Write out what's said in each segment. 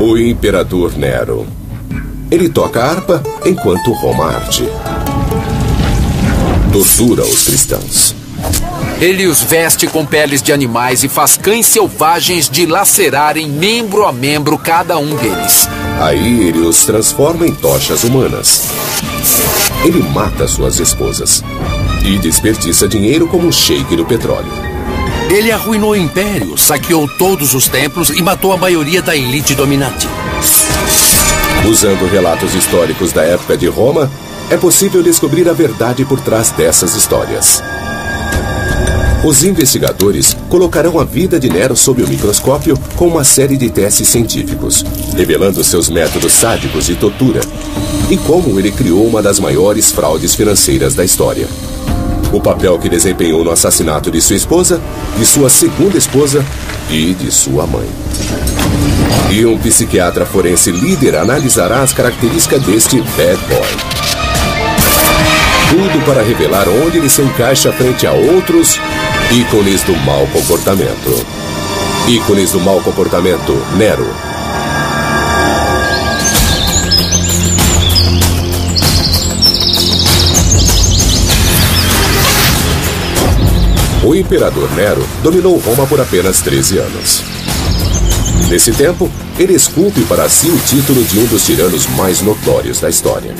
O Imperador Nero. Ele toca harpa enquanto Roma arde. Tortura os cristãos. Ele os veste com peles de animais e faz cães selvagens dilacerarem membro a membro cada um deles. Aí ele os transforma em tochas humanas. Ele mata suas esposas e desperdiça dinheiro como um sheik do petróleo. Ele arruinou o império, saqueou todos os templos e matou a maioria da elite dominante. Usando relatos históricos da época de Roma, é possível descobrir a verdade por trás dessas histórias. Os investigadores colocarão a vida de Nero sob o microscópio com uma série de testes científicos, revelando seus métodos sádicos de tortura e como ele criou uma das maiores fraudes financeiras da história. O papel que desempenhou no assassinato de sua esposa, de sua segunda esposa e de sua mãe. E um psiquiatra forense líder analisará as características deste bad boy. Tudo para revelar onde ele se encaixa frente a outros ícones do mau comportamento. Ícones do mau comportamento, Nero. O Imperador Nero dominou Roma por apenas 13 anos. Nesse tempo, ele esculpe para si o título de um dos tiranos mais notórios da história.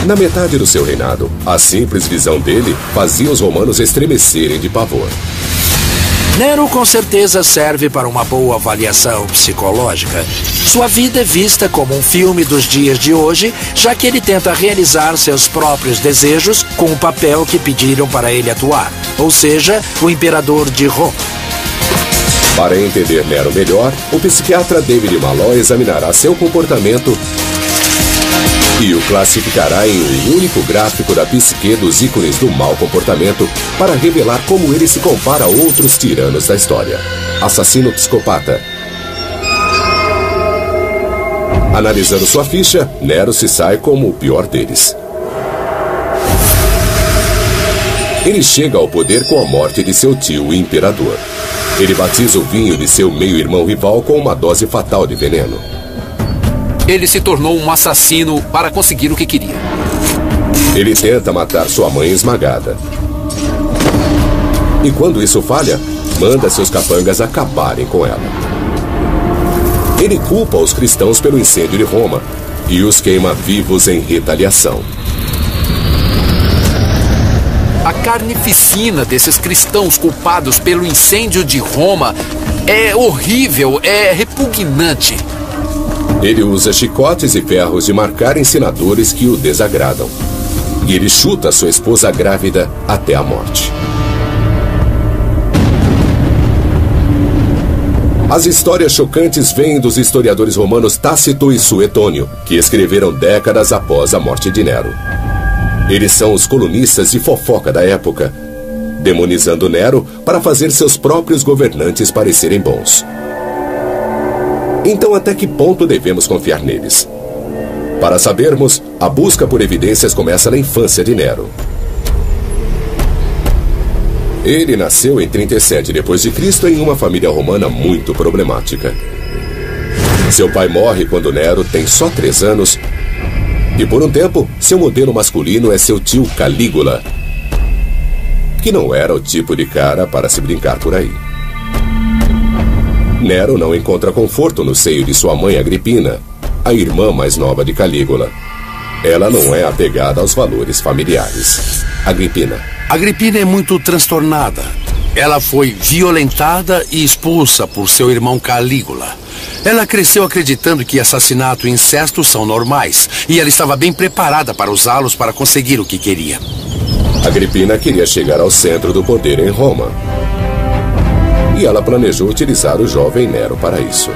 Na metade do seu reinado, a simples visão dele fazia os romanos estremecerem de pavor. Nero com certeza serve para uma boa avaliação psicológica. Sua vida é vista como um filme dos dias de hoje, já que ele tenta realizar seus próprios desejos com o papel que pediram para ele atuar, ou seja, o imperador de Roma. Para entender Nero melhor, o psiquiatra David Malloy examinará seu comportamento e o classificará em um único gráfico da psique dos ícones do mau comportamento para revelar como ele se compara a outros tiranos da história. Assassino psicopata. Analisando sua ficha, Nero se sai como o pior deles. Ele chega ao poder com a morte de seu tio, o imperador. Ele batiza o vinho de seu meio-irmão rival com uma dose fatal de veneno. Ele se tornou um assassino para conseguir o que queria. Ele tenta matar sua mãe esmagada. E quando isso falha, manda seus capangas acabarem com ela. Ele culpa os cristãos pelo incêndio de Roma e os queima vivos em retaliação. A carnificina desses cristãos culpados pelo incêndio de Roma é horrível, é repugnante. Ele usa chicotes e ferros de marcar ensinadores que o desagradam. E ele chuta sua esposa grávida até a morte. As histórias chocantes vêm dos historiadores romanos Tácito e Suetônio, que escreveram décadas após a morte de Nero. Eles são os colunistas de fofoca da época, demonizando Nero para fazer seus próprios governantes parecerem bons. Então, até que ponto devemos confiar neles? Para sabermos, a busca por evidências começa na infância de Nero. Ele nasceu em 37 d.C. em uma família romana muito problemática. Seu pai morre quando Nero tem só 3 anos e, por um tempo, seu modelo masculino é seu tio Calígula, que não era o tipo de cara para se brincar por aí. Nero não encontra conforto no seio de sua mãe Agripina, a irmã mais nova de Calígula. Ela não é apegada aos valores familiares. Agripina é muito transtornada. Ela foi violentada e expulsa por seu irmão Calígula. Ela cresceu acreditando que assassinato e incesto são normais, e ela estava bem preparada para usá-los para conseguir o que queria. Agripina queria chegar ao centro do poder em Roma. E ela planejou utilizar o jovem Nero para isso.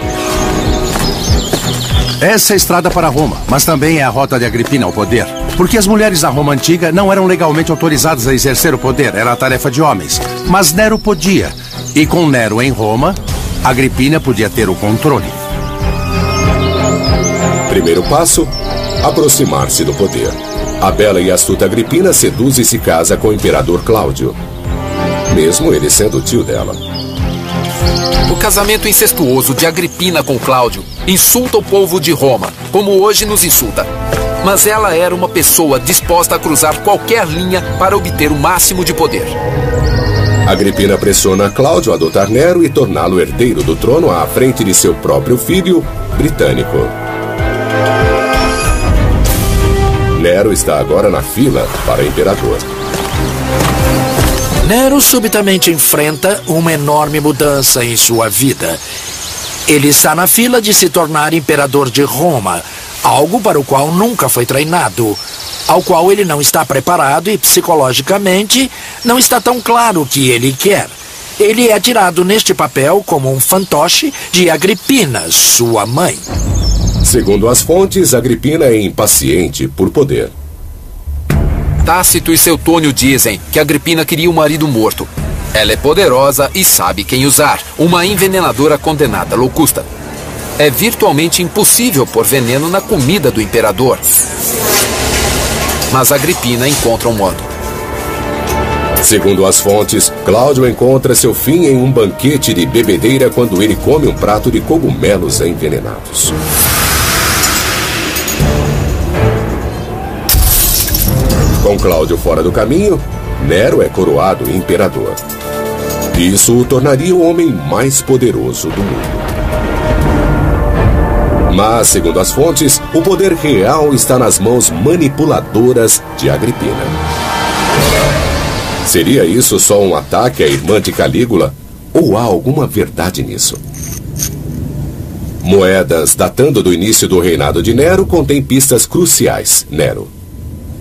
Essa é a estrada para Roma, mas também é a rota de Agripina ao poder. Porque as mulheres da Roma antiga não eram legalmente autorizadas a exercer o poder, era a tarefa de homens. Mas Nero podia. E com Nero em Roma, Agripina podia ter o controle. Primeiro passo, aproximar-se do poder. A bela e astuta Agripina seduz e se casa com o imperador Cláudio, mesmo ele sendo o tio dela. O casamento incestuoso de Agripina com Cláudio insulta o povo de Roma, como hoje nos insulta. Mas ela era uma pessoa disposta a cruzar qualquer linha para obter o máximo de poder. Agripina pressiona Cláudio a adotar Nero e torná-lo herdeiro do trono à frente de seu próprio filho, Britânico. Nero está agora na fila para imperador. Nero subitamente enfrenta uma enorme mudança em sua vida. Ele está na fila de se tornar imperador de Roma, algo para o qual nunca foi treinado, ao qual ele não está preparado e psicologicamente não está tão claro o que ele quer. Ele é tirado neste papel como um fantoche de Agripina, sua mãe. Segundo as fontes, Agripina é impaciente por poder. Tácito e Seutônio dizem que Agripina queria um marido morto. Ela é poderosa e sabe quem usar, uma envenenadora condenada, Locusta. É virtualmente impossível pôr veneno na comida do imperador. Mas Agripina encontra um modo. Segundo as fontes, Cláudio encontra seu fim em um banquete de bebedeira quando ele come um prato de cogumelos envenenados. Com Cláudio fora do caminho, Nero é coroado imperador. Isso o tornaria o homem mais poderoso do mundo. Mas, segundo as fontes, o poder real está nas mãos manipuladoras de Agripina. Seria isso só um ataque à irmã de Calígula? Ou há alguma verdade nisso? Moedas datando do início do reinado de Nero contêm pistas cruciais. Nero.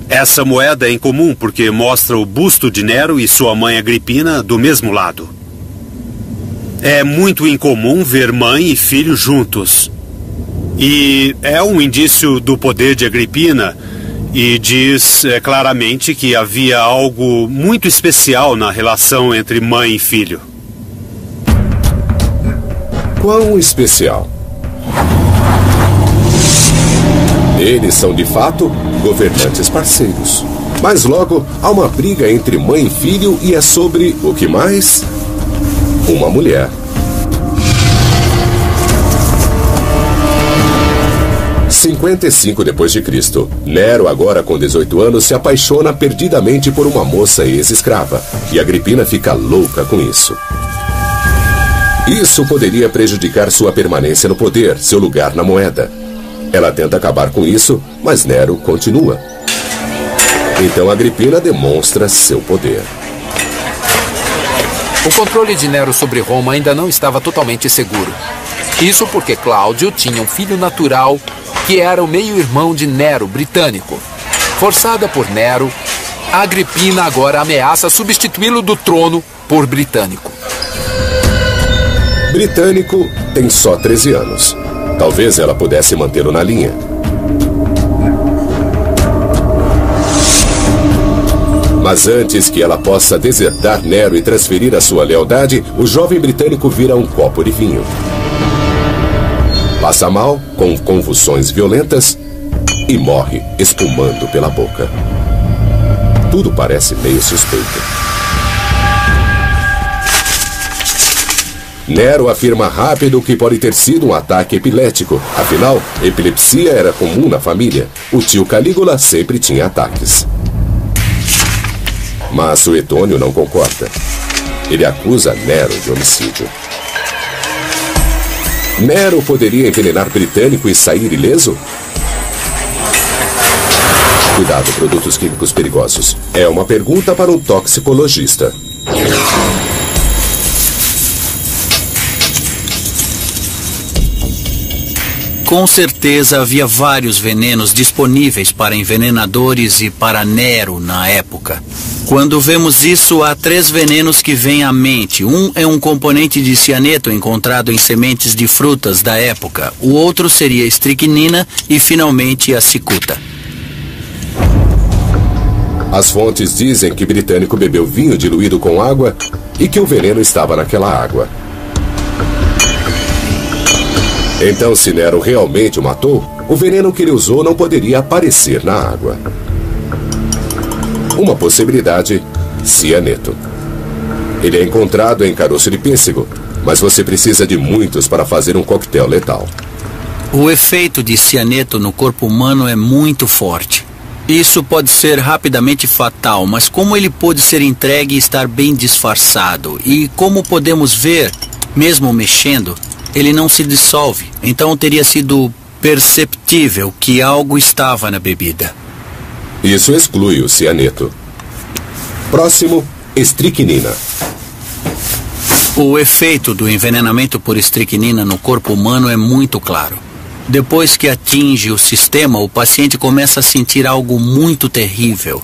Essa moeda é incomum porque mostra o busto de Nero e sua mãe Agripina do mesmo lado. É muito incomum ver mãe e filho juntos. E é um indício do poder de Agripina e diz claramente que havia algo muito especial na relação entre mãe e filho. Quão especial? Eles são, de fato, governantes parceiros. Mas logo, há uma briga entre mãe e filho e é sobre, o que mais? Uma mulher. 55 depois de Cristo, Nero, agora com 18 anos, se apaixona perdidamente por uma moça ex-escrava. E Agripina fica louca com isso. Isso poderia prejudicar sua permanência no poder, seu lugar na moeda. Ela tenta acabar com isso, mas Nero continua. Então Agripina demonstra seu poder. O controle de Nero sobre Roma ainda não estava totalmente seguro. Isso porque Cláudio tinha um filho natural que era o meio-irmão de Nero, Britânico. Forçada por Nero, Agripina agora ameaça substituí-lo do trono por Britânico. Britânico tem só 13 anos. Talvez ela pudesse mantê-lo na linha. Mas antes que ela possa desertar Nero e transferir a sua lealdade, o jovem britânico vira um copo de vinho. Passa mal, com convulsões violentas, e morre espumando pela boca. Tudo parece meio suspeito. Nero afirma rápido que pode ter sido um ataque epilético. Afinal, epilepsia era comum na família. O tio Calígula sempre tinha ataques. Mas Suetônio não concorda. Ele acusa Nero de homicídio. Nero poderia envenenar Britânico e sair ileso? Cuidado, produtos químicos perigosos. É uma pergunta para um toxicologista. Com certeza havia vários venenos disponíveis para envenenadores e para Nero na época. Quando vemos isso, há 3 venenos que vêm à mente. Um é um componente de cianeto encontrado em sementes de frutas da época. O outro seria a estricnina e, finalmente, a cicuta. As fontes dizem que Britânico bebeu vinho diluído com água e que o veneno estava naquela água. Então, se Nero realmente o matou, o veneno que ele usou não poderia aparecer na água. Uma possibilidade, cianeto. Ele é encontrado em caroço de pêssego, mas você precisa de muitos para fazer um coquetel letal. O efeito de cianeto no corpo humano é muito forte. Isso pode ser rapidamente fatal, mas como ele pode ser entregue e estar bem disfarçado? E como podemos ver, mesmo mexendo, ele não se dissolve. Então teria sido perceptível que algo estava na bebida. Isso exclui o cianeto. Próximo, estricnina. O efeito do envenenamento por estricnina no corpo humano é muito claro. Depois que atinge o sistema, o paciente começa a sentir algo muito terrível.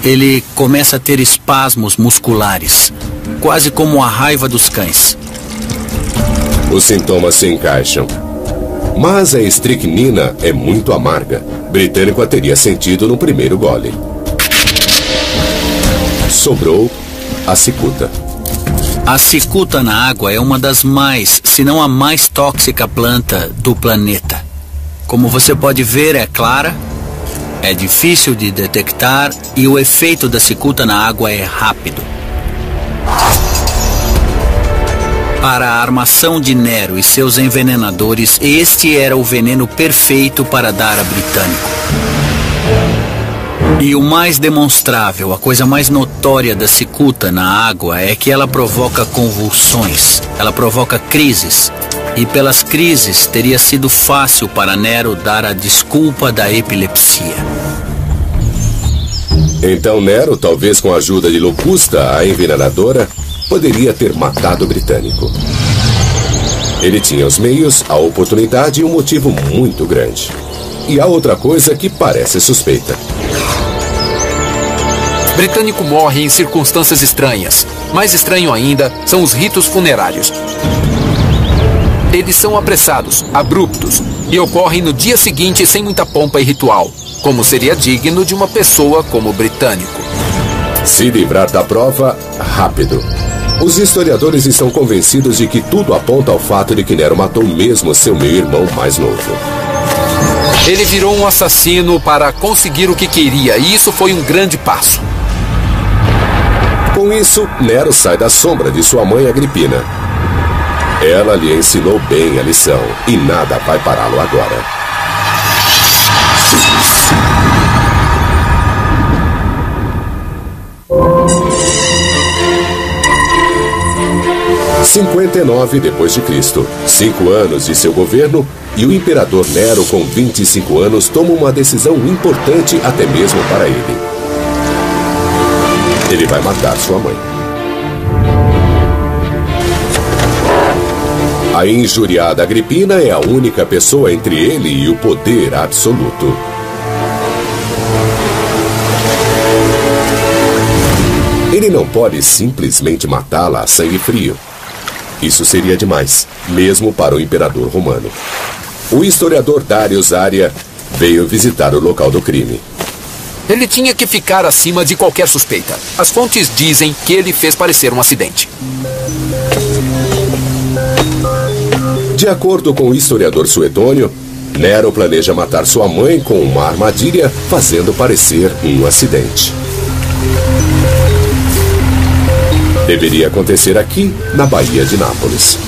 Ele começa a ter espasmos musculares, quase como a raiva dos cães. Os sintomas se encaixam. Mas a estricnina é muito amarga. Britânico a teria sentido no primeiro gole. Sobrou a cicuta. A cicuta na água é uma das mais, se não a mais tóxica planta do planeta. Como você pode ver, é clara, é difícil de detectar e o efeito da cicuta na água é rápido. Para a armação de Nero e seus envenenadores, este era o veneno perfeito para dar a Britânico. E o mais demonstrável, a coisa mais notória da cicuta na água é que ela provoca convulsões, ela provoca crises. E pelas crises teria sido fácil para Nero dar a desculpa da epilepsia. Então Nero, talvez com a ajuda de Locusta, a envenenadora, poderia ter matado o Britânico. Ele tinha os meios, a oportunidade e um motivo muito grande. E há outra coisa que parece suspeita. Britânico morre em circunstâncias estranhas. Mais estranho ainda são os ritos funerários. Eles são apressados, abruptos, e ocorrem no dia seguinte sem muita pompa e ritual, como seria digno de uma pessoa como Britânico. Se livrar da prova, rápido. Os historiadores estão convencidos de que tudo aponta ao fato de que Nero matou mesmo seu meio-irmão mais novo. Ele virou um assassino para conseguir o que queria, e isso foi um grande passo. Com isso, Nero sai da sombra de sua mãe Agripina. Ela lhe ensinou bem a lição, e nada vai pará-lo agora. Em 59 d.C., 5 anos de seu governo, e o imperador Nero, com 25 anos, toma uma decisão importante até mesmo para ele. Ele vai matar sua mãe. A injuriada Agripina é a única pessoa entre ele e o poder absoluto. Ele não pode simplesmente matá-la a sangue frio. Isso seria demais, mesmo para o imperador romano. O historiador Darius Aria veio visitar o local do crime. Ele tinha que ficar acima de qualquer suspeita. As fontes dizem que ele fez parecer um acidente. De acordo com o historiador Suetônio, Nero planeja matar sua mãe com uma armadilha, fazendo parecer um acidente. Deveria acontecer aqui, na Baía de Nápoles.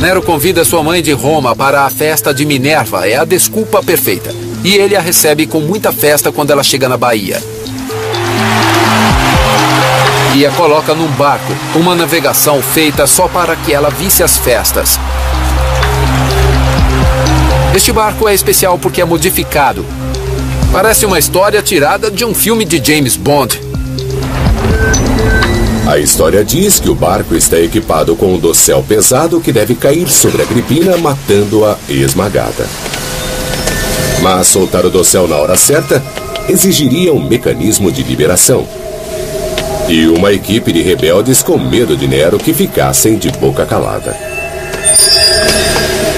Nero convida sua mãe de Roma para a festa de Minerva, é a desculpa perfeita. E ele a recebe com muita festa quando ela chega na Baía. E a coloca num barco, uma navegação feita só para que ela visse as festas. Este barco é especial porque é modificado. Parece uma história tirada de um filme de James Bond. A história diz que o barco está equipado com um dossel pesado que deve cair sobre Agripina, matando-a esmagada. Mas soltar o dossel na hora certa exigiria um mecanismo de liberação. E uma equipe de rebeldes com medo de Nero que ficassem de boca calada.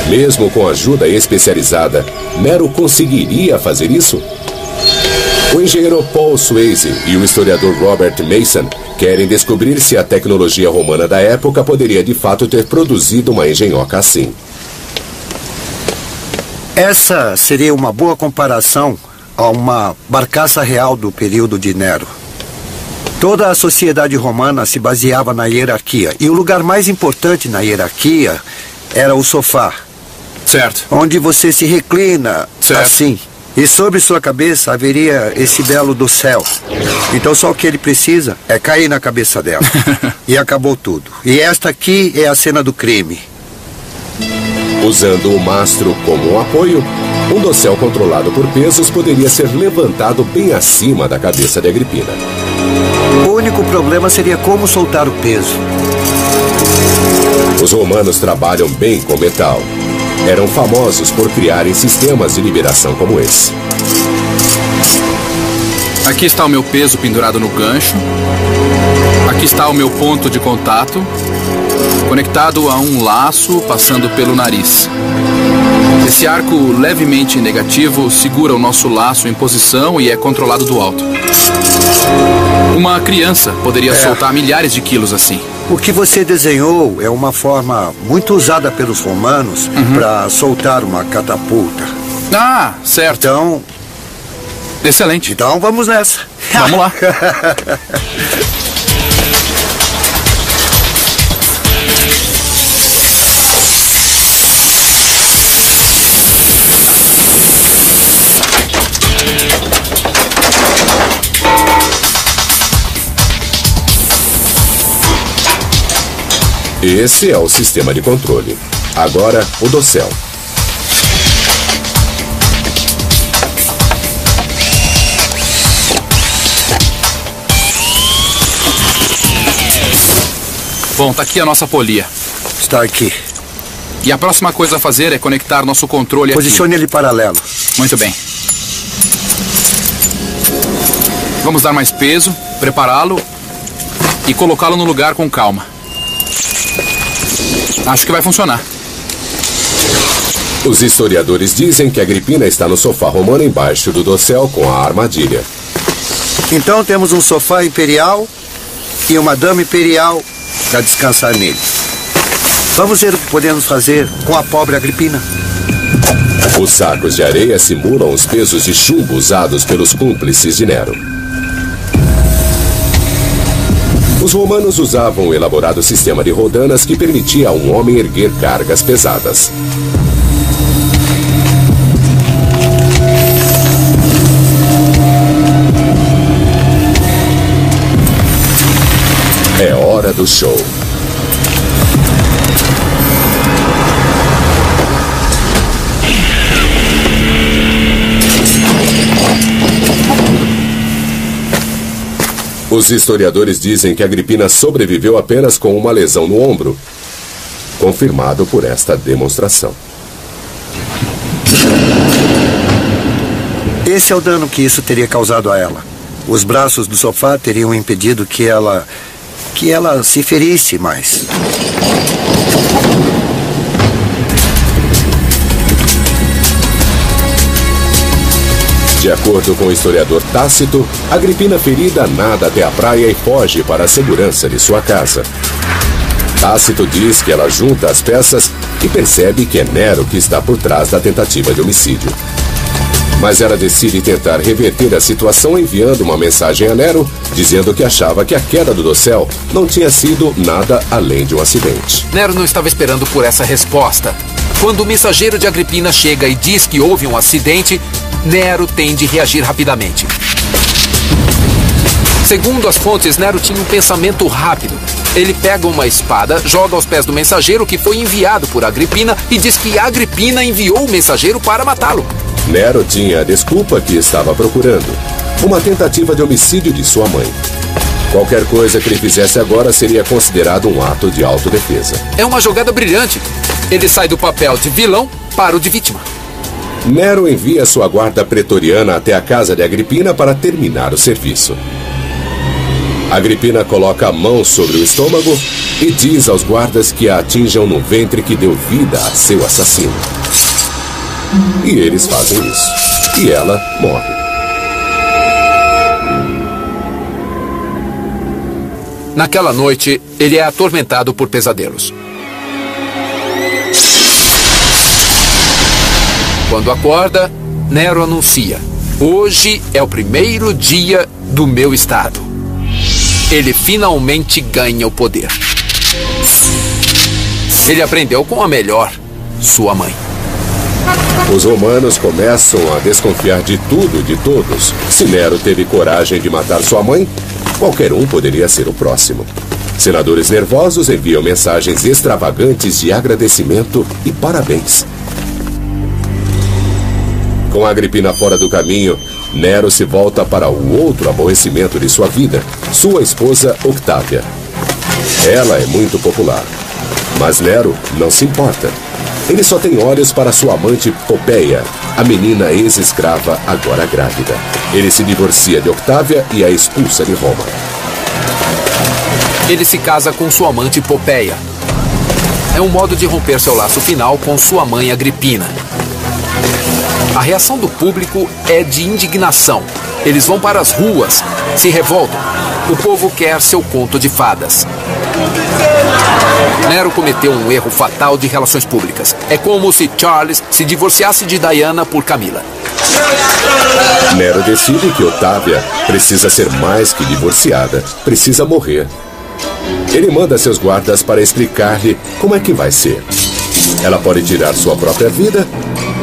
Mesmo com ajuda especializada, Nero conseguiria fazer isso? O engenheiro Paul Swayze e o historiador Robert Mason querem descobrir se a tecnologia romana da época poderia de fato ter produzido uma engenhoca assim. Essa seria uma boa comparação a uma barcaça real do período de Nero. Toda a sociedade romana se baseava na hierarquia. E o lugar mais importante na hierarquia era o sofá. Certo. Onde você se reclina assim. E sobre sua cabeça haveria esse belo do céu. Então só o que ele precisa é cair na cabeça dela. E acabou tudo. E esta aqui é a cena do crime. Usando o mastro como um apoio, um dossel controlado por pesos poderia ser levantado bem acima da cabeça de Agripina. O único problema seria como soltar o peso. Os romanos trabalham bem com metal. Eram famosos por criarem sistemas de liberação como esse. Aqui está o meu peso pendurado no gancho. Aqui está o meu ponto de contato, conectado a um laço passando pelo nariz. Esse arco levemente negativo segura o nosso laço em posição e é controlado do alto. Uma criança poderia soltar milhares de quilos assim. O que você desenhou é uma forma muito usada pelos romanos para soltar uma catapulta. Ah, certo. Então... Excelente. Então vamos nessa. Vamos lá. Esse é o sistema de controle. Agora, o dossel. Bom, tá aqui a nossa polia. Está aqui. E a próxima coisa a fazer é conectar nosso controle aqui. Posicione ele paralelo. Muito bem. Vamos dar mais peso, prepará-lo e colocá-lo no lugar com calma. Acho que vai funcionar. Os historiadores dizem que Agripina está no sofá romano embaixo do dossel com a armadilha. Então temos um sofá imperial e uma dama imperial para descansar nele. Vamos ver o que podemos fazer com a pobre Agripina. Os sacos de areia simulam os pesos de chumbo usados pelos cúmplices de Nero. Os romanos usavam um elaborado sistema de rodanas que permitia a um homem erguer cargas pesadas. É hora do show. Os historiadores dizem que Agripina sobreviveu apenas com uma lesão no ombro, confirmado por esta demonstração. Esse é o dano que isso teria causado a ela. Os braços do sofá teriam impedido que ela se ferisse mais. De acordo com o historiador Tácito, Agripina ferida nada até a praia e foge para a segurança de sua casa. Tácito diz que ela junta as peças e percebe que é Nero que está por trás da tentativa de homicídio. Mas ela decide tentar reverter a situação enviando uma mensagem a Nero, dizendo que achava que a queda do dossel não tinha sido nada além de um acidente. Nero não estava esperando por essa resposta. Quando o mensageiro de Agripina chega e diz que houve um acidente, Nero tem de reagir rapidamente. Segundo as fontes, Nero tinha um pensamento rápido. Ele pega uma espada, joga aos pés do mensageiro que foi enviado por Agripina e diz que Agripina enviou o mensageiro para matá-lo. Nero tinha a desculpa que estava procurando: uma tentativa de homicídio de sua mãe. Qualquer coisa que ele fizesse agora seria considerado um ato de autodefesa. É uma jogada brilhante. Ele sai do papel de vilão para o de vítima. Nero envia sua guarda pretoriana até a casa de Agripina para terminar o serviço. Agripina coloca a mão sobre o estômago e diz aos guardas que a atinjam no ventre que deu vida a seu assassino. E eles fazem isso. E ela morre. Naquela noite, ele é atormentado por pesadelos. Quando acorda, Nero anuncia: hoje é o primeiro dia do meu estado. ele finalmente ganha o poder. Ele aprendeu com a melhor, sua mãe. Os romanos começam a desconfiar de tudo e de todos. Se Nero teve coragem de matar sua mãe, qualquer um poderia ser o próximo. Senadores nervosos enviam mensagens extravagantes de agradecimento e parabéns. Com Agripina fora do caminho, Nero se volta para o outro aborrecimento de sua vida, sua esposa Octávia. Ela é muito popular, mas Nero não se importa. Ele só tem olhos para sua amante Popeia, a menina ex-escrava agora grávida. Ele se divorcia de Octávia e a expulsa de Roma. Ele se casa com sua amante Popeia. É um modo de romper seu laço final com sua mãe Agripina. A reação do público é de indignação. Eles vão para as ruas, se revoltam. O povo quer seu conto de fadas. Nero cometeu um erro fatal de relações públicas. É como se Charles se divorciasse de Diana por Camila. Nero decide que Octávia precisa ser mais que divorciada, precisa morrer. Ele manda seus guardas para explicar-lhe como é que vai ser. Ela pode tirar sua própria vida,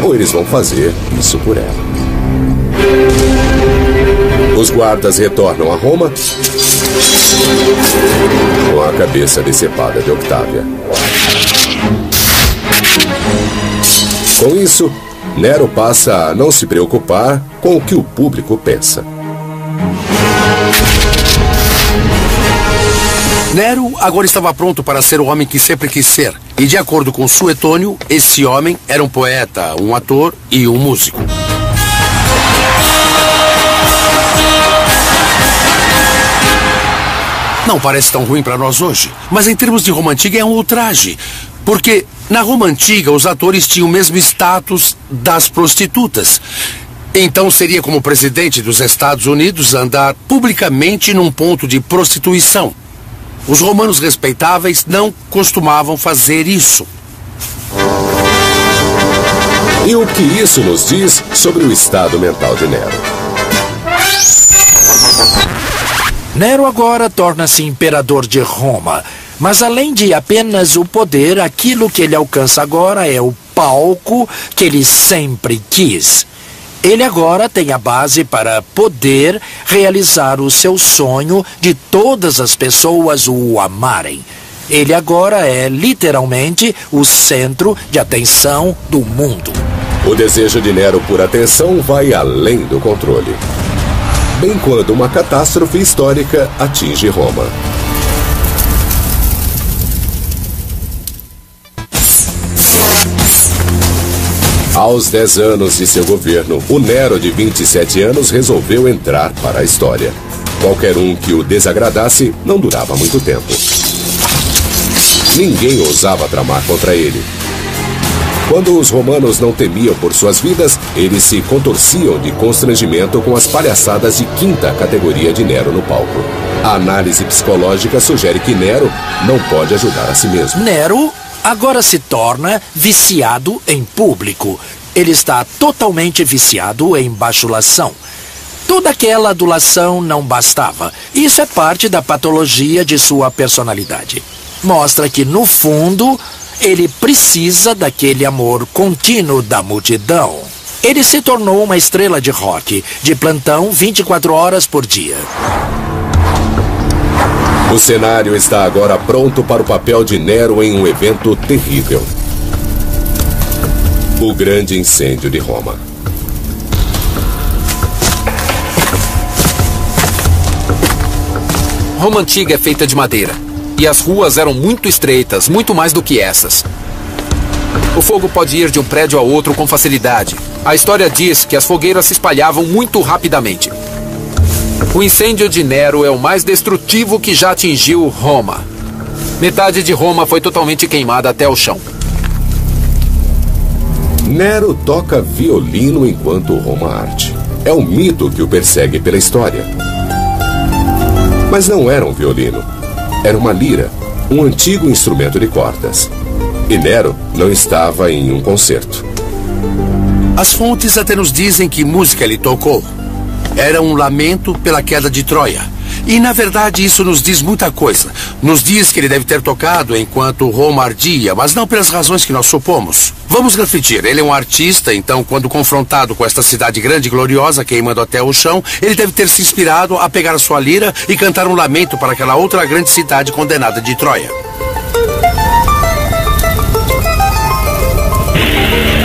ou eles vão fazer isso por ela. Os guardas retornam a Roma com a cabeça decepada de Octávia. Com isso, Nero passa a não se preocupar com o que o público pensa. Nero agora estava pronto para ser o homem que sempre quis ser. E de acordo com Suetônio, esse homem era um poeta, um ator e um músico. Não parece tão ruim para nós hoje, mas em termos de Roma Antiga é um ultraje. Porque na Roma Antiga os atores tinham o mesmo status das prostitutas. Então seria como o presidente dos Estados Unidos andar publicamente num ponto de prostituição. Os romanos respeitáveis não costumavam fazer isso. E o que isso nos diz sobre o estado mental de Nero? Nero agora torna-se imperador de Roma. Mas além de apenas o poder, aquilo que ele alcança agora é o palco que ele sempre quis. Ele agora tem a base para poder realizar o seu sonho de todas as pessoas o amarem. Ele agora é literalmente o centro de atenção do mundo. O desejo de Nero por atenção vai além do controle. Bem quando uma catástrofe histórica atinge Roma. Aos 10 anos de seu governo, o Nero de 27 anos resolveu entrar para a história. Qualquer um que o desagradasse não durava muito tempo. Ninguém ousava tramar contra ele. Quando os romanos não temiam por suas vidas, eles se contorciam de constrangimento com as palhaçadas de quinta categoria de Nero no palco. A análise psicológica sugere que Nero não pode ajudar a si mesmo. Nero agora se torna viciado em público. Ele está totalmente viciado em bajulação. Toda aquela adulação não bastava. Isso é parte da patologia de sua personalidade. Mostra que, no fundo, ele precisa daquele amor contínuo da multidão. Ele se tornou uma estrela de rock, de plantão 24 horas por dia. O cenário está agora pronto para o papel de Nero em um evento terrível. O grande incêndio de Roma. Roma Antiga é feita de madeira. E as ruas eram muito estreitas, muito mais do que essas. O fogo pode ir de um prédio a outro com facilidade. A história diz que as fogueiras se espalhavam muito rapidamente. O incêndio de Nero é o mais destrutivo que já atingiu Roma. Metade de Roma foi totalmente queimada até o chão. Nero toca violino enquanto Roma arde. É um mito que o persegue pela história. Mas não era um violino. Era uma lira, um antigo instrumento de cordas. E Nero não estava em um concerto. As fontes até nos dizem que música ele tocou. Era um lamento pela queda de Troia. E, na verdade, isso nos diz muita coisa. Nos diz que ele deve ter tocado enquanto Roma ardia, mas não pelas razões que nós supomos. Vamos refletir. Ele é um artista, então, quando confrontado com esta cidade grande e gloriosa, queimando até o chão, ele deve ter se inspirado a pegar a sua lira e cantar um lamento para aquela outra grande cidade condenada de Troia.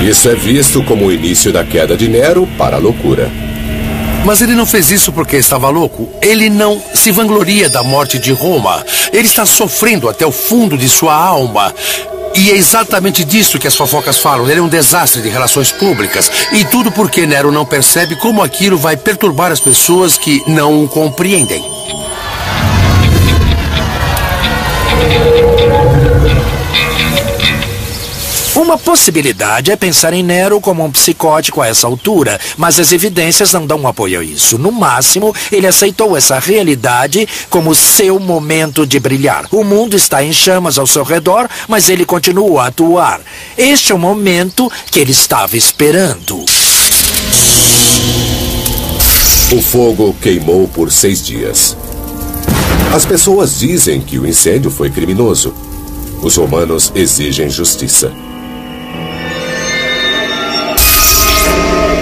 Isso é visto como o início da queda de Nero para a loucura. Mas ele não fez isso porque estava louco. Ele não se vangloria da morte de Roma. Ele está sofrendo até o fundo de sua alma. E é exatamente disso que as fofocas falam. Ele é um desastre de relações públicas. E tudo porque Nero não percebe como aquilo vai perturbar as pessoas que não o compreendem. Uma possibilidade é pensar em Nero como um psicótico a essa altura, mas as evidências não dão apoio a isso. No máximo, ele aceitou essa realidade como seu momento de brilhar. O mundo está em chamas ao seu redor, mas ele continua a atuar. Este é o momento que ele estava esperando. O fogo queimou por 6 dias. As pessoas dizem que o incêndio foi criminoso. Os romanos exigem justiça.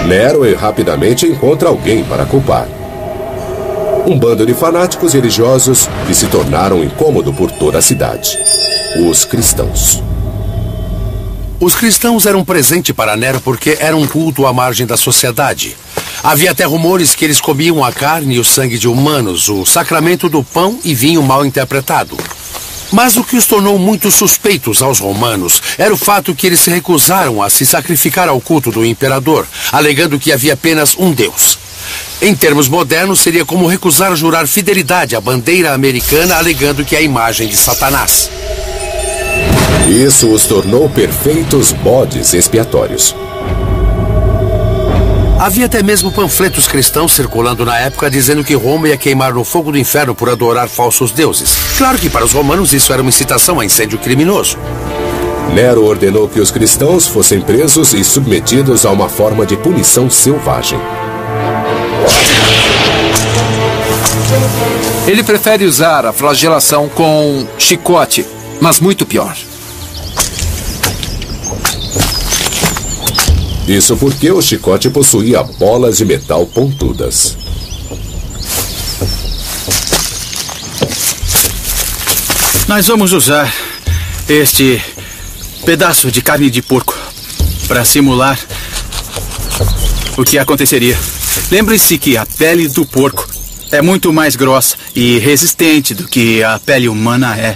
Nero rapidamente encontra alguém para culpar. Um bando de fanáticos religiosos que se tornaram incômodo por toda a cidade. Os cristãos. Os cristãos eram um presente para Nero porque era um culto à margem da sociedade. Havia até rumores que eles comiam a carne e o sangue de humanos, o sacramento do pão e vinho mal interpretado. Mas o que os tornou muito suspeitos aos romanos era o fato que eles se recusaram a se sacrificar ao culto do imperador, alegando que havia apenas um Deus. Em termos modernos, seria como recusar jurar fidelidade à bandeira americana, alegando que é a imagem de Satanás. Isso os tornou perfeitos bodes expiatórios. Havia até mesmo panfletos cristãos circulando na época dizendo que Roma ia queimar no fogo do inferno por adorar falsos deuses. Claro que para os romanos isso era uma incitação a incêndio criminoso. Nero ordenou que os cristãos fossem presos e submetidos a uma forma de punição selvagem. Ele prefere usar a flagelação com chicote, mas muito pior. Isso porque o chicote possuía bolas de metal pontudas. Nós vamos usar este pedaço de carne de porco para simular o que aconteceria. Lembre-se que a pele do porco é muito mais grossa e resistente do que a pele humana é.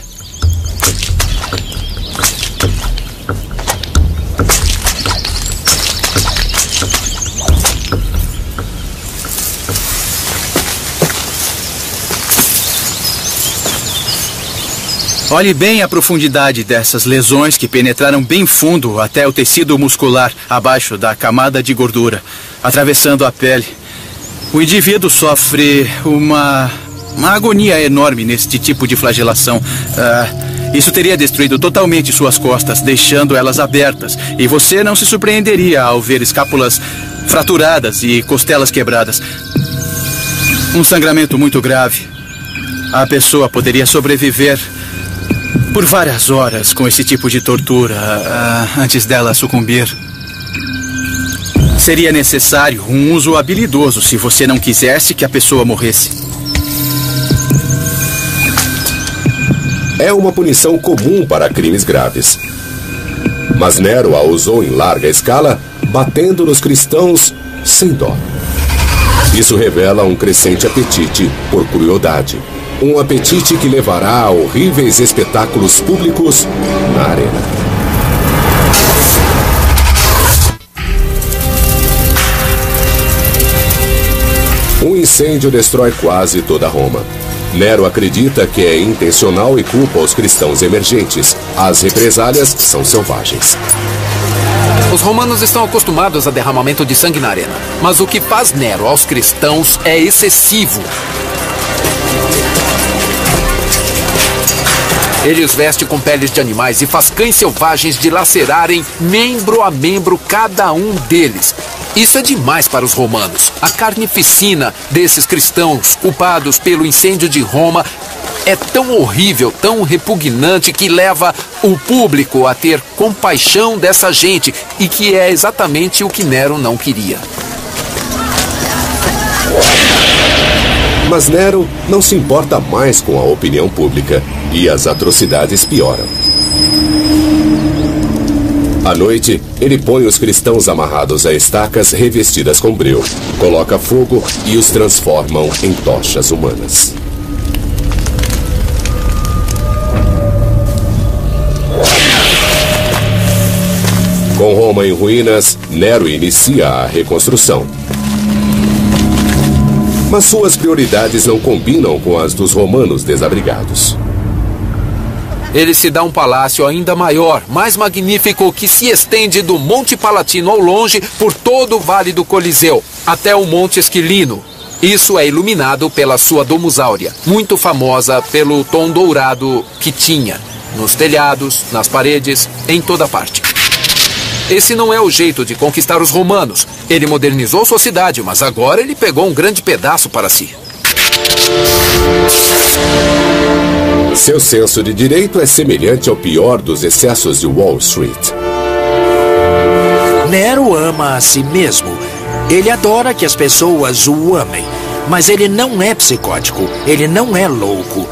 Olhe bem a profundidade dessas lesões que penetraram bem fundo até o tecido muscular abaixo da camada de gordura, atravessando a pele. O indivíduo sofre uma agonia enorme neste tipo de flagelação. Isso teria destruído totalmente suas costas, deixando elas abertas. E você não se surpreenderia ao ver escápulas fraturadas e costelas quebradas. Um sangramento muito grave. A pessoa poderia sobreviver por várias horas com esse tipo de tortura antes dela sucumbir. Seria necessário um uso habilidoso se você não quisesse que a pessoa morresse. É uma punição comum para crimes graves. Mas Nero a usou em larga escala, batendo nos cristãos sem dó. Isso revela um crescente apetite por crueldade. Um apetite que levará a horríveis espetáculos públicos na arena. Um incêndio destrói quase toda Roma. Nero acredita que é intencional e culpa os cristãos emergentes. As represálias são selvagens. Os romanos estão acostumados a derramamento de sangue na arena. Mas o que faz Nero aos cristãos é excessivo. Ele os veste com peles de animais e faz cães selvagens dilacerarem membro a membro cada um deles. Isso é demais para os romanos. A carnificina desses cristãos culpados pelo incêndio de Roma é tão horrível, tão repugnante, que leva o público a ter compaixão dessa gente, e que é exatamente o que Nero não queria. Mas Nero não se importa mais com a opinião pública e as atrocidades pioram. À noite, ele põe os cristãos amarrados a estacas revestidas com breu, coloca fogo e os transformam em tochas humanas. Com Roma em ruínas, Nero inicia a reconstrução. Mas suas prioridades não combinam com as dos romanos desabrigados. Ele se dá um palácio ainda maior, mais magnífico, que se estende do Monte Palatino ao longe por todo o Vale do Coliseu, até o Monte Esquilino. Isso é iluminado pela sua Domus Áurea, muito famosa pelo tom dourado que tinha, nos telhados, nas paredes, em toda parte. Esse não é o jeito de conquistar os romanos. Ele modernizou sua cidade, mas agora ele pegou um grande pedaço para si. Seu senso de direito é semelhante ao pior dos excessos de Wall Street. Nero ama a si mesmo. Ele adora que as pessoas o amem. Mas ele não é psicótico. Ele não é louco.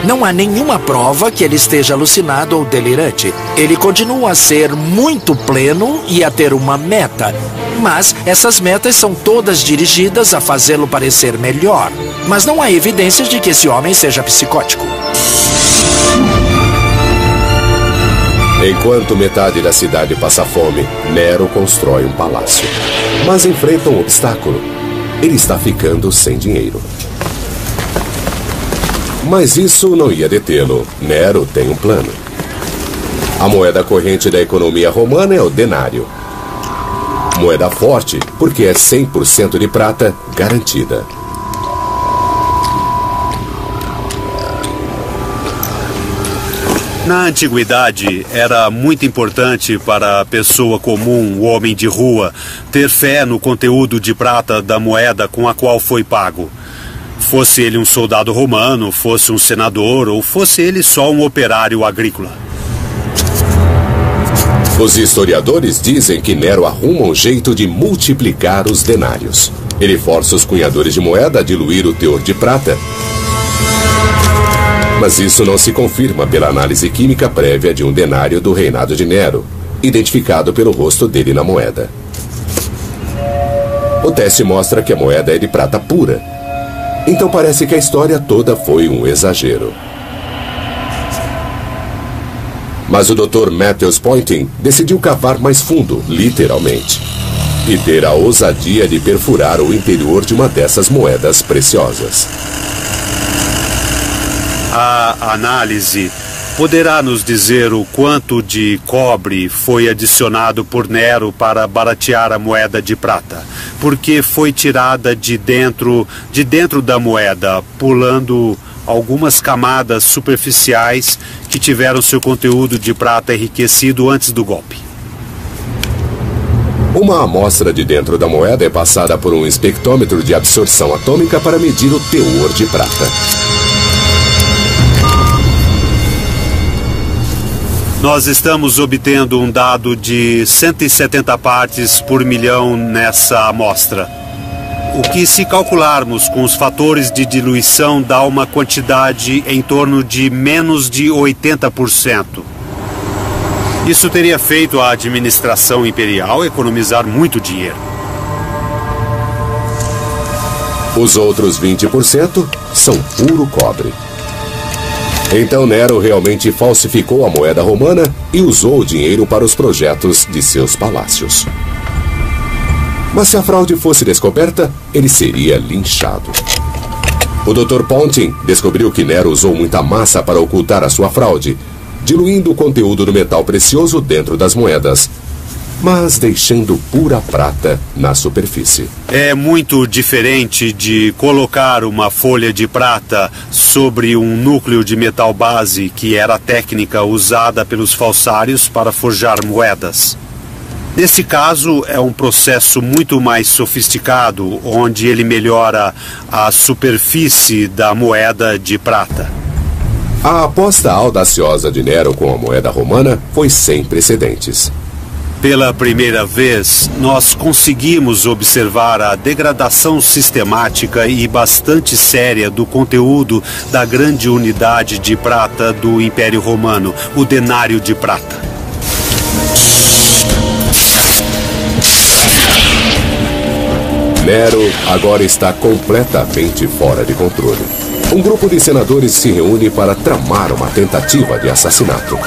Não há nenhuma prova que ele esteja alucinado ou delirante. Ele continua a ser muito pleno e a ter uma meta. Mas essas metas são todas dirigidas a fazê-lo parecer melhor. Mas não há evidências de que esse homem seja psicótico. Enquanto metade da cidade passa fome, Nero constrói um palácio. Mas enfrenta um obstáculo. Ele está ficando sem dinheiro. Mas isso não ia detê-lo. Nero tem um plano. A moeda corrente da economia romana é o denário. Moeda forte, porque é 100% de prata garantida. Na antiguidade, era muito importante para a pessoa comum, o homem de rua, ter fé no conteúdo de prata da moeda com a qual foi pago. Fosse ele um soldado romano, fosse um senador ou fosse ele só um operário agrícola. Os historiadores dizem que Nero arruma um jeito de multiplicar os denários. Ele força os cunhadores de moeda a diluir o teor de prata. Mas isso não se confirma pela análise química prévia de um denário do reinado de Nero, identificado pelo rosto dele na moeda. O teste mostra que a moeda é de prata pura. Então parece que a história toda foi um exagero. Mas o Dr. Matthews Poynting decidiu cavar mais fundo, literalmente, e ter a ousadia de perfurar o interior de uma dessas moedas preciosas. A análise poderá nos dizer o quanto de cobre foi adicionado por Nero para baratear a moeda de prata, porque foi tirada de dentro da moeda, pulando algumas camadas superficiais que tiveram seu conteúdo de prata enriquecido antes do golpe. Uma amostra de dentro da moeda é passada por um espectrômetro de absorção atômica para medir o teor de prata. Nós estamos obtendo um dado de 170 partes por milhão nessa amostra. O que, se calcularmos com os fatores de diluição, dá uma quantidade em torno de menos de 80%. Isso teria feito a administração imperial economizar muito dinheiro. Os outros 20% são puro cobre. Então Nero realmente falsificou a moeda romana e usou o dinheiro para os projetos de seus palácios. Mas se a fraude fosse descoberta, ele seria linchado. O Dr. Poynting descobriu que Nero usou muita massa para ocultar a sua fraude, diluindo o conteúdo do metal precioso dentro das moedas, mas deixando pura prata na superfície. É muito diferente de colocar uma folha de prata sobre um núcleo de metal base, que era a técnica usada pelos falsários para forjar moedas. Nesse caso, é um processo muito mais sofisticado, onde ele melhora a superfície da moeda de prata. A aposta audaciosa de Nero com a moeda romana foi sem precedentes. Pela primeira vez, nós conseguimos observar a degradação sistemática e bastante séria do conteúdo da grande unidade de prata do Império Romano, o denário de prata. Nero agora está completamente fora de controle. Um grupo de senadores se reúne para tramar uma tentativa de assassinato.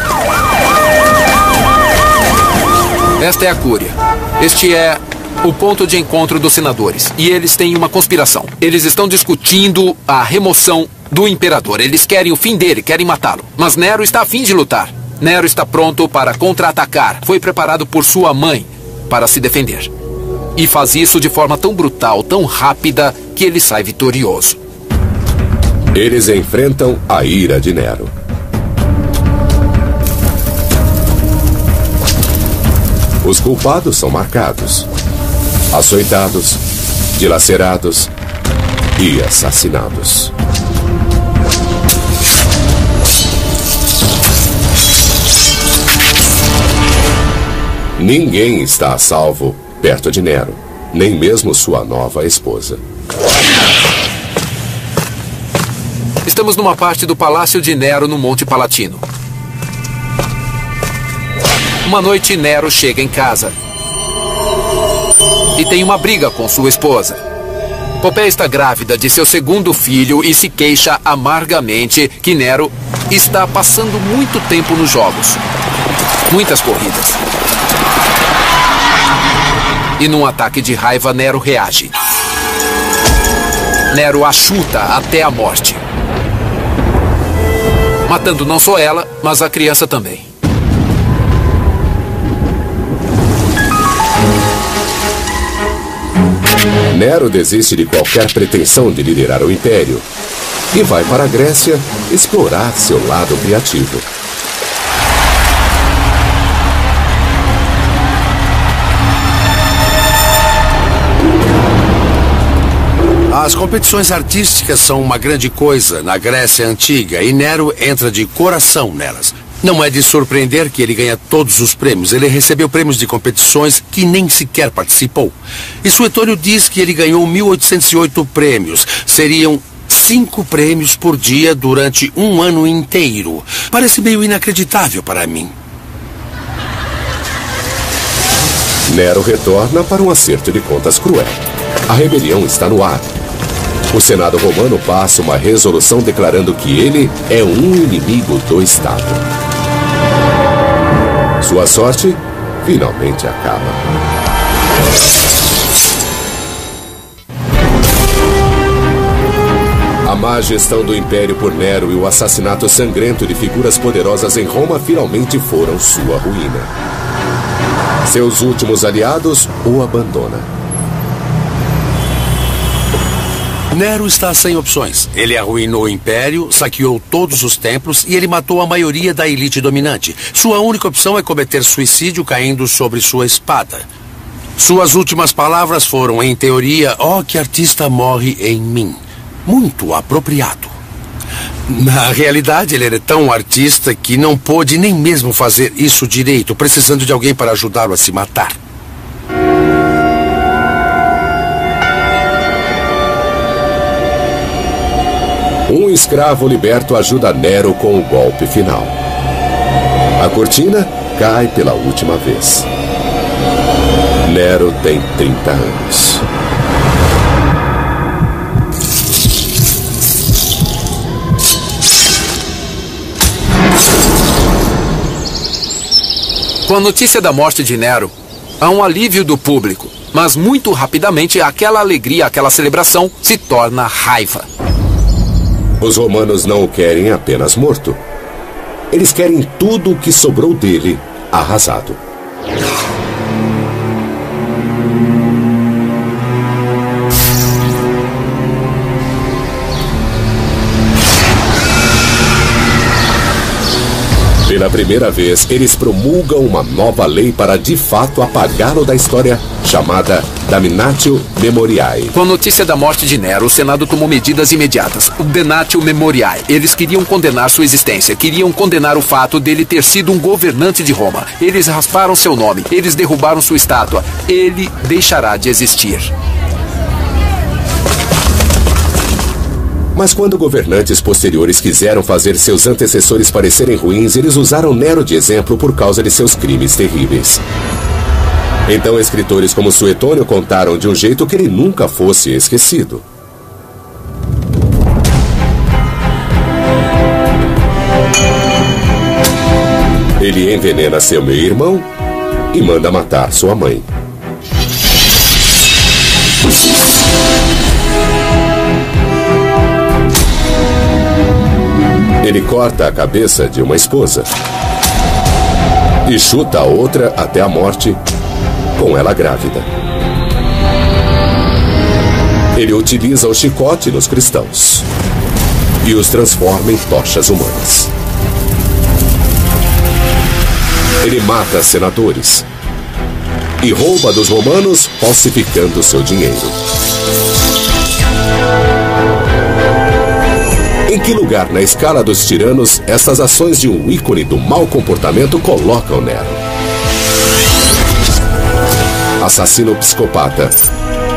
Esta é a Cúria. Este é o ponto de encontro dos senadores. E eles têm uma conspiração. Eles estão discutindo a remoção do imperador. Eles querem o fim dele, querem matá-lo. Mas Nero está a fim de lutar. Nero está pronto para contra-atacar. Foi preparado por sua mãe para se defender. E faz isso de forma tão brutal, tão rápida, que ele sai vitorioso. Eles enfrentam a ira de Nero. Os culpados são marcados, açoitados, dilacerados e assassinados. Ninguém está a salvo perto de Nero, nem mesmo sua nova esposa. Estamos numa parte do Palácio de Nero no Monte Palatino. Uma noite, Nero chega em casa e tem uma briga com sua esposa. Popéia está grávida de seu segundo filho e se queixa amargamente que Nero está passando muito tempo nos jogos. Muitas corridas. E num ataque de raiva, Nero reage. Nero a chuta até a morte, matando não só ela, mas a criança também. Nero desiste de qualquer pretensão de liderar o império e vai para a Grécia explorar seu lado criativo. As competições artísticas são uma grande coisa na Grécia Antiga e Nero entra de coração nelas. Não é de surpreender que ele ganha todos os prêmios. Ele recebeu prêmios de competições que nem sequer participou. E Suetônio diz que ele ganhou 1.808 prêmios. Seriam 5 prêmios por dia durante um ano inteiro. Parece meio inacreditável para mim. Nero retorna para um acerto de contas cruel. A rebelião está no ar. O Senado romano passa uma resolução declarando que ele é um inimigo do Estado. Sua sorte finalmente acaba. A má gestão do Império por Nero e o assassinato sangrento de figuras poderosas em Roma finalmente foram sua ruína. Seus últimos aliados o abandonam. Nero está sem opções. Ele arruinou o império, saqueou todos os templos e ele matou a maioria da elite dominante. Sua única opção é cometer suicídio caindo sobre sua espada. Suas últimas palavras foram, em teoria, "Oh, que artista morre em mim." Muito apropriado. Na realidade, ele era tão artista que não pôde nem mesmo fazer isso direito, precisando de alguém para ajudá-lo a se matar. Um escravo liberto ajuda Nero com o golpe final. A cortina cai pela última vez. Nero tem 30 anos. Com a notícia da morte de Nero, há um alívio do público, mas muito rapidamente aquela alegria, aquela celebração se torna raiva. Os romanos não o querem apenas morto. Eles querem tudo o que sobrou dele arrasado. Pela primeira vez, eles promulgam uma nova lei para de fato apagá-lo da história, chamada Damnatio Memoriae. Com a notícia da morte de Nero, o Senado tomou medidas imediatas. O Damnatio Memoriae. Eles queriam condenar sua existência, queriam condenar o fato dele ter sido um governante de Roma. Eles rasparam seu nome, eles derrubaram sua estátua. Ele deixará de existir. Mas quando governantes posteriores quiseram fazer seus antecessores parecerem ruins, eles usaram Nero de exemplo por causa de seus crimes terríveis. Então escritores como Suetônio contaram de um jeito que ele nunca fosse esquecido. Ele envenena seu meio-irmão e manda matar sua mãe. Ele corta a cabeça de uma esposa e chuta a outra até a morte, com ela grávida. Ele utiliza o chicote nos cristãos e os transforma em tochas humanas. Ele mata senadores e rouba dos romanos, falsificando seu dinheiro. Em que lugar na escala dos tiranos essas ações de um ícone do mau comportamento colocam Nero? Assassino psicopata.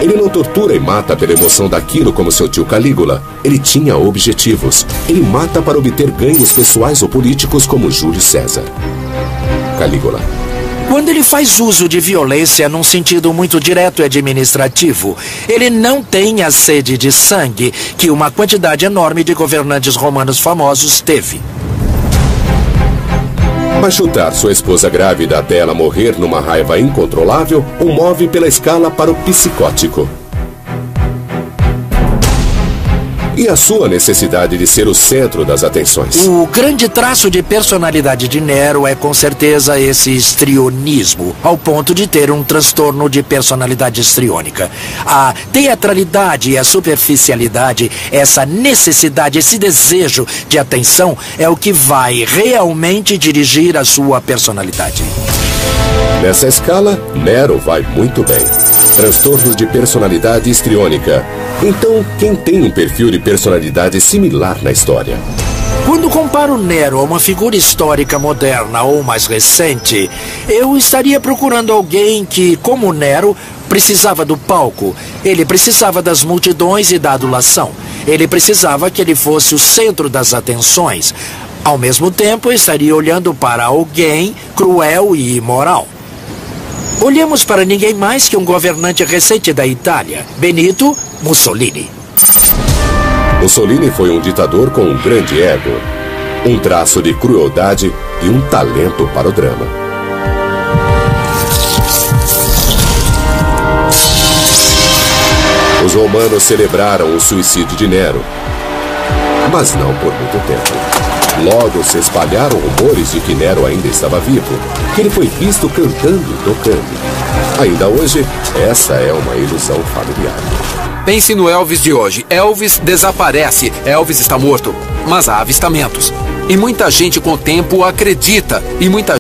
Ele não tortura e mata pela emoção daquilo como seu tio Calígula. Ele tinha objetivos. Ele mata para obter ganhos pessoais ou políticos como Júlio César. Calígula. Quando ele faz uso de violência num sentido muito direto e administrativo, ele não tem a sede de sangue que uma quantidade enorme de governantes romanos famosos teve. Mas chutar sua esposa grávida até ela morrer numa raiva incontrolável o move pela escala para o psicótico. E a sua necessidade de ser o centro das atenções. O grande traço de personalidade de Nero é com certeza esse histrionismo, ao ponto de ter um transtorno de personalidade histriônica. A teatralidade e a superficialidade, essa necessidade, esse desejo de atenção é o que vai realmente dirigir a sua personalidade. Nessa escala, Nero vai muito bem. Transtorno de personalidade histriônica. Então, quem tem um perfil de personalidade similar na história? Quando comparo Nero a uma figura histórica moderna ou mais recente, eu estaria procurando alguém que, como Nero, precisava do palco. Ele precisava das multidões e da adulação. Ele precisava que ele fosse o centro das atenções. Ao mesmo tempo, eu estaria olhando para alguém cruel e imoral. Olhemos para ninguém mais que um governante recente da Itália, Benito Mussolini. Mussolini foi um ditador com um grande ego, um traço de crueldade e um talento para o drama. Os romanos celebraram o suicídio de Nero, mas não por muito tempo. Logo se espalharam rumores de que Nero ainda estava vivo, que ele foi visto cantando e tocando. Ainda hoje, essa é uma ilusão familiar. Pense no Elvis de hoje. Elvis desaparece. Elvis está morto. Mas há avistamentos. E muita gente com o tempo acredita. E muita